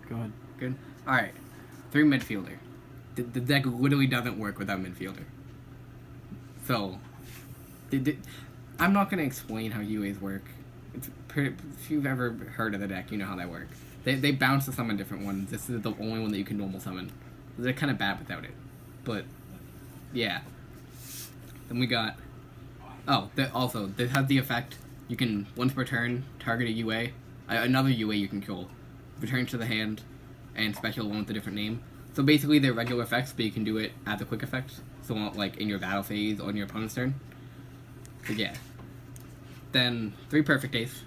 Go ahead. Good. All right. 3 midfielder. The deck literally doesn't work without midfielder. So, I'm not gonna explain how UAs work. If you've ever heard of the deck, you know how that works. They bounce to summon different ones. This is the only one that you can normal summon. They're kind of bad without it. But, yeah. Then we got... Oh, also, this has the effect. You can, once per turn, target a UA. Another UA you can kill. Return to the hand, and special one with a different name. So basically they're regular effects, but you can do it as a quick effect. So like in your battle phase or on your opponent's turn. So yeah. Then 3 Perfect Ace.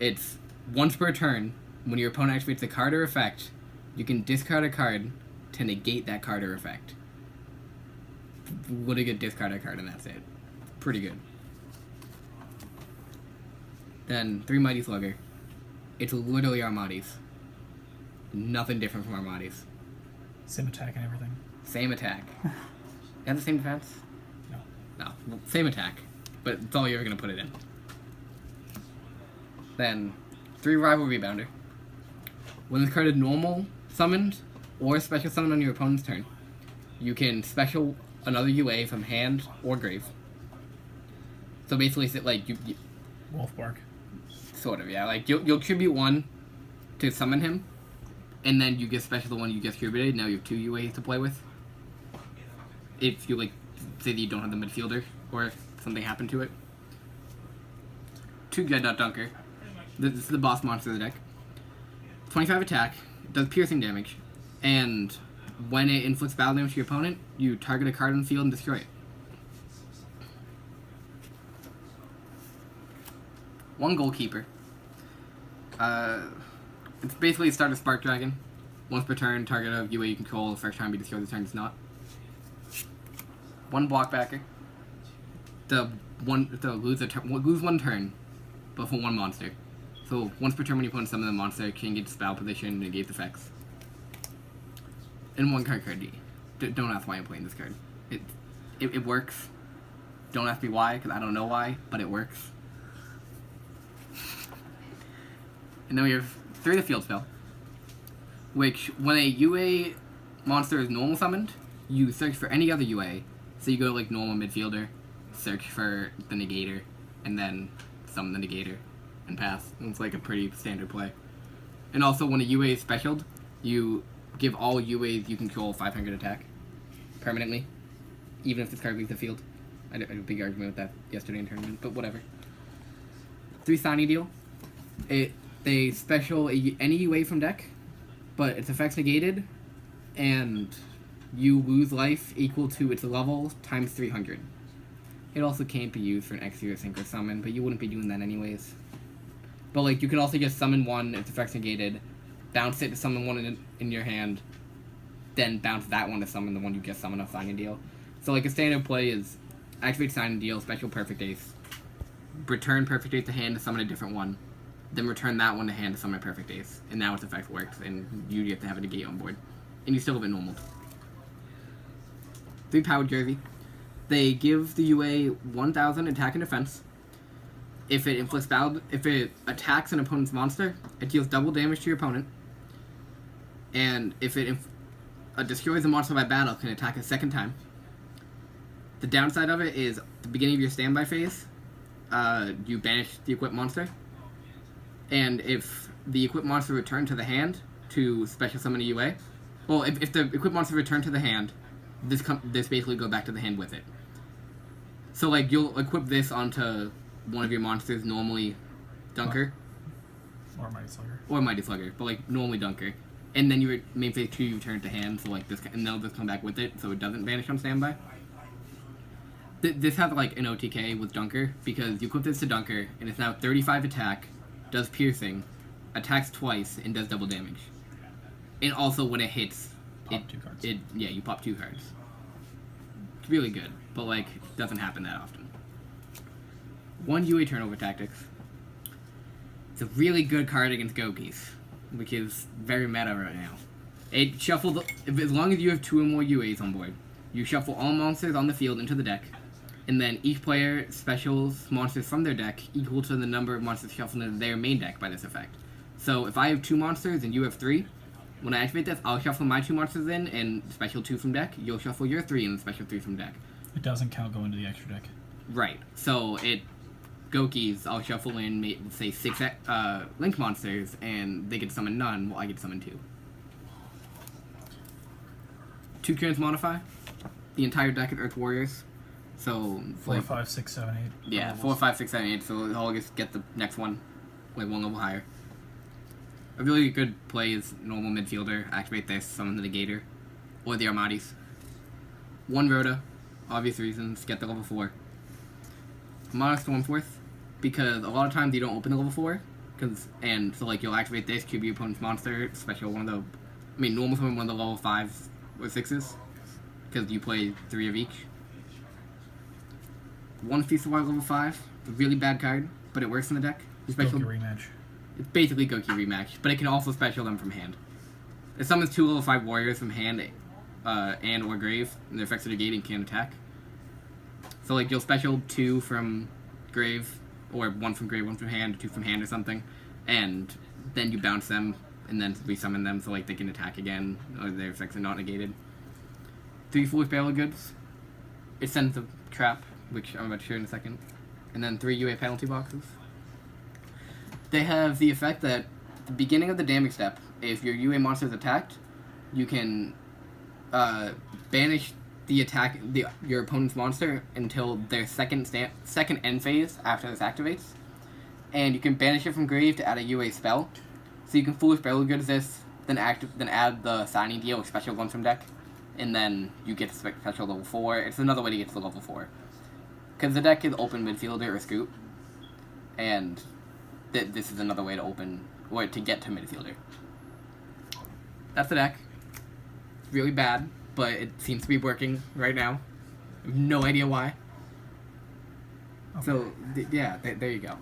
It's once per turn, when your opponent activates a card or effect, you can discard a card to negate that card or effect. What a good discard a card, and that's it. Pretty good. Then 3 Mighty Slugger. It's literally Armades. Nothing different from Armades. Same attack and everything. Same attack. You have the same defense? No. No. Well, same attack. But it's all you're ever going to put it in. Then, 3 Rivalry Bounder. When this card is normal summoned or special summoned on your opponent's turn, you can special another UA from hand or grave. So basically, like, you Wolfbark. sort of, yeah. Like, you'll tribute 1 to summon him, and then you get special the one you just tributed. Now you have 2 UAs to play with. If you, like, say that you don't have the midfielder, or if something happened to it. 2 Dreadnought Dunker. This is the boss monster of the deck. 25 attack, does piercing damage, and when it inflicts battle damage to your opponent, you target a card on the field and destroy it. 1 Goalkeeper. It's basically start a Spark Dragon. Once per turn, target a UA you control. The first time you destroy the turn is not. 1 Blockbacker. Lose 1 turn, but for 1 monster. So once per turn when you opponent summon the monster, it can get to battle position and negate effects. And 1 card D. Don't ask why I'm playing this card. It works. Don't ask me why, because I don't know why, but it works. And then we have 3 the Field Spell, which when a UA monster is normal summoned, you search for any other UA. So you go to like normal midfielder, search for the negator, and then summon the negator and pass. And it's like a pretty standard play. And also when a UA is specialed, you give all UAs you control 500 attack permanently, even if this card leaves the field. I had a big argument with that yesterday in tournament, but whatever. 3 Signy Deal. They special any UA from deck, but its effects negated, and you lose life equal to its level times 300. It also can't be used for an X or Synchro summon, but you wouldn't be doing that anyways. But like you can also just summon 1, its effects negated, bounce it to summon 1 in your hand, then bounce that one to summon the one you just summoned off Sign Deal. So like a standard play is activate Sign Deal, special Perfect Ace, return Perfect Ace to hand to summon a different one, then return that one to hand to summon a Perfect Ace, and now its effect works, and you get to have a negate on board. And you still have it normal. 3 Powered Jersey. They give the UA 1000 attack and defense. If it inflicts battle, if it attacks an opponent's monster, it deals double damage to your opponent. And if it destroys a monster by battle, it can attack a second time. The downside of it is, at the beginning of your standby phase, you banish the equipped monster. And if the equipped monster returned to the hand to special summon a UA, well, if the equipped monster returned to the hand, this basically goes back to the hand with it. So like you'll equip this onto one of your monsters, normally Dunker. Or Mighty Slugger. Or Mighty Slugger, but like normally Dunker. And then your main phase 2 you return to hand, so like this, and they'll just come back with it, so it doesn't vanish on standby. This has like an OTK with Dunker, because you equip this to Dunker, and it's now 35 attack, does piercing, attacks twice, and does double damage. And also when it hits, Pop 2 cards. You pop 2 cards. It's really good, but like, doesn't happen that often. 1 UA Turnover Tactics. It's a really good card against Gokis, which is very meta right now. It shuffles, as long as you have 2 or more UAs on board, you shuffle all monsters on the field into the deck, and then each player specials monsters from their deck equal to the number of monsters shuffled into their main deck by this effect. So if I have 2 monsters and you have 3, when I activate this, I'll shuffle my 2 monsters in and special 2 from deck. You'll shuffle your 3 and special 3 from deck. It doesn't count going to the extra deck. Right. So Goki's, I'll shuffle in, say, 6 Link monsters, and they get to summon none, while I get to summon 2. 2 turns modify. The entire deck is Earth Warriors. So 4, 5, 6, 7, 8. yeah, 4, 5, 6, 7, 8. So I'll just get the next one, like 1 level higher. A really good play is normal midfielder. Activate this, summon the Negator, or the Armatis. 1 Rhoda, obvious reasons. Get the level 4. Mana Stormforth, because a lot of times you don't open the level 4, and so like you'll activate this, cube your opponent's monster, special one of the, normal summon one of the level 5s or 6s, because you play 3 of each. 1 Feast of War level 5, a really bad card, but it works in the deck. You special, Goki rematch. it's basically Goki rematch, but it can also special them from hand. It summons 2 level 5 warriors from hand and or grave, and their effects are negated and can't attack. So like you'll special 2 from grave, or 1 from grave, 1 from hand, 2 from hand or something, and then you bounce them and then resummon them so like they can attack again, or their effects are not negated. 3 Foolish Barrel of Goods. It sends a trap, which I'm about to show in a second, and then 3 UA penalty boxes. They have the effect that at the beginning of the damage step, if your UA monster is attacked, you can banish your opponent's monster until their second end phase after this activates, and you can banish it from grave to add a UA spell. So you can Foolish Barrel of Goods this, then add the Signing Deal, special 1 from deck, and then you get to special level 4. It's another way to get to the level 4. Because the deck is open midfielder or scoop, and this is another way to to get to midfielder. That's the deck. It's really bad, but it seems to be working right now. I have no idea why. Okay. So, yeah, there you go.